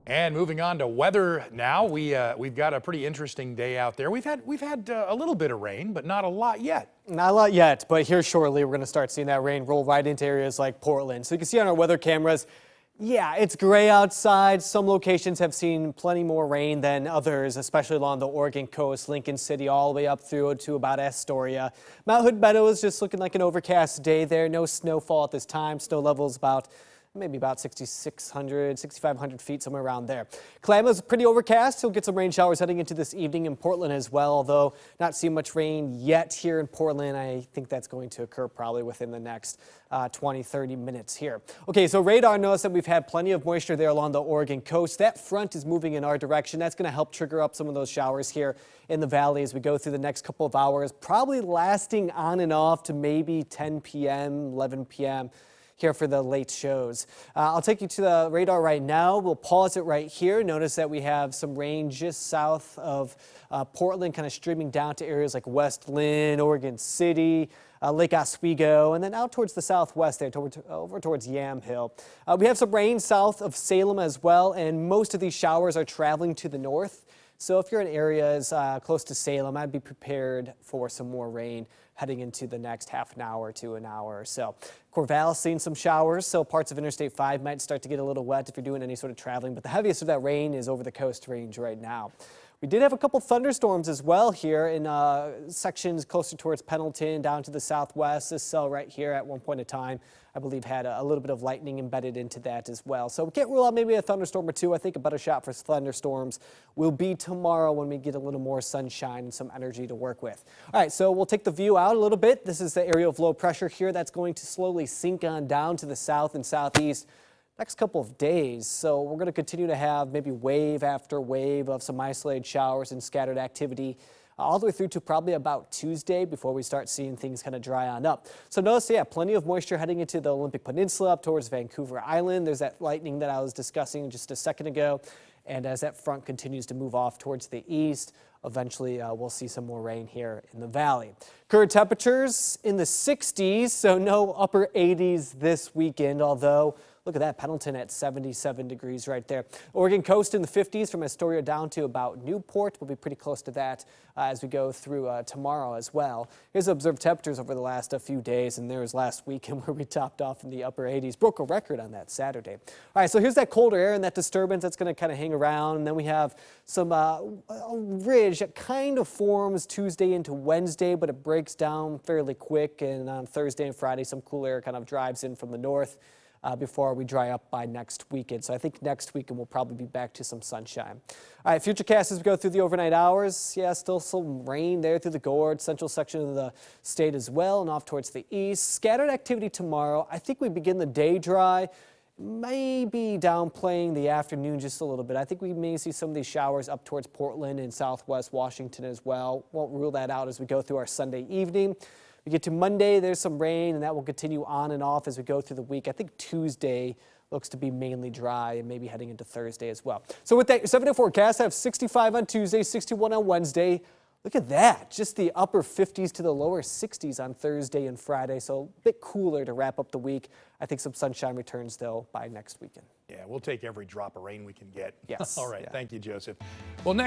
And moving on to weather now, we've got a pretty interesting day out there. We've had a little bit of rain, but not a lot yet. Not a lot yet, but here shortly we're going to start seeing that rain roll right into areas like Portland. So you can see on our weather cameras, yeah, it's gray outside. Some locations have seen plenty more rain than others, especially along the Oregon coast, Lincoln City, all the way up through to about Astoria. Mount Hood Meadow is just looking like an overcast day there. No snowfall at this time. Snow levels maybe about 6,600, 6,500 feet, somewhere around there. Klamath's pretty overcast. You'll get some rain showers heading into this evening in Portland as well, although not seeing much rain yet here in Portland. I think that's going to occur probably within the next 20, 30 minutes here. Okay, so radar knows that we've had plenty of moisture there along the Oregon coast. That front is moving in our direction. That's going to help trigger up some of those showers here in the valley as we go through the next couple of hours, probably lasting on and off to maybe 10 p.m., 11 p.m. here for the late shows. I'll take you to the radar right now. We'll pause it right here. Notice that we have some rain just south of Portland, kind of streaming down to areas like West Lynn, Oregon City, Lake Oswego, and then out towards the southwest there, over towards Yamhill. We have some rain south of Salem as well, and most of these showers are traveling to the north. So if you're in areas close to Salem, I'd be prepared for some more rain heading into the next half an hour to an hour or so. Corvallis seeing some showers, so parts of Interstate 5 might start to get a little wet if you're doing any sort of traveling, but the heaviest of that rain is over the coast range right now. We did have a couple thunderstorms as well here in sections closer towards Pendleton down to the southwest. This cell right here at one point in time, I believe, had a little bit of lightning embedded into that as well. So we can't rule out maybe a thunderstorm or two. I think a better shot for thunderstorms will be tomorrow when we get a little more sunshine and some energy to work with. All right, so we'll take the view out a little bit. This is the area of low pressure here that's going to slowly sink on down to the south and southeast next couple of days. So we're going to continue to have maybe wave after wave of some isolated showers and scattered activity all the way through to probably about Tuesday before we start seeing things kind of dry on up. So notice, yeah, plenty of moisture heading into the Olympic Peninsula up towards Vancouver Island. There's that lightning that I was discussing just a second ago. And as that front continues to move off towards the east, eventually we'll see some more rain here in the valley. Current temperatures in the 60s, so no upper 80s this weekend, although look at that, Pendleton at 77 degrees right there. Oregon coast in the 50s from Astoria down to about Newport. We'll be pretty close to that as we go through tomorrow as well. Here's observed temperatures over the last few days, and there was last weekend where we topped off in the upper 80s. Broke a record on that Saturday. All right, so here's that colder air and that disturbance that's going to kind of hang around. And then we have some ridge that kind of forms Tuesday into Wednesday, but it breaks down fairly quick. And on Thursday and Friday, some cool air kind of drives in from the north before we dry up by next weekend. So I think next weekend we'll probably be back to some sunshine. All right, FUTURECAST as we go through the overnight hours. Yeah, still some rain there through the Gorge, central section of the state as well, and off towards the east. Scattered activity tomorrow. I think we begin the day dry. Maybe downplaying the afternoon just a little bit. I think we may see some of these showers up towards Portland and southwest Washington as well. Won't rule that out as we go through our Sunday evening. We get to Monday, there's some rain, and that will continue on and off as we go through the week. I think Tuesday looks to be mainly dry and maybe heading into Thursday as well. So with that 7-day forecast, I have 65 on Tuesday, 61 on Wednesday. Look at that, just the upper 50s to the lower 60s on Thursday and Friday, so a bit cooler to wrap up the week. I think some sunshine returns, though, by next weekend. Yeah, we'll take every drop of rain we can get. Yes. All right, yeah. Thank you, Joseph. Well, next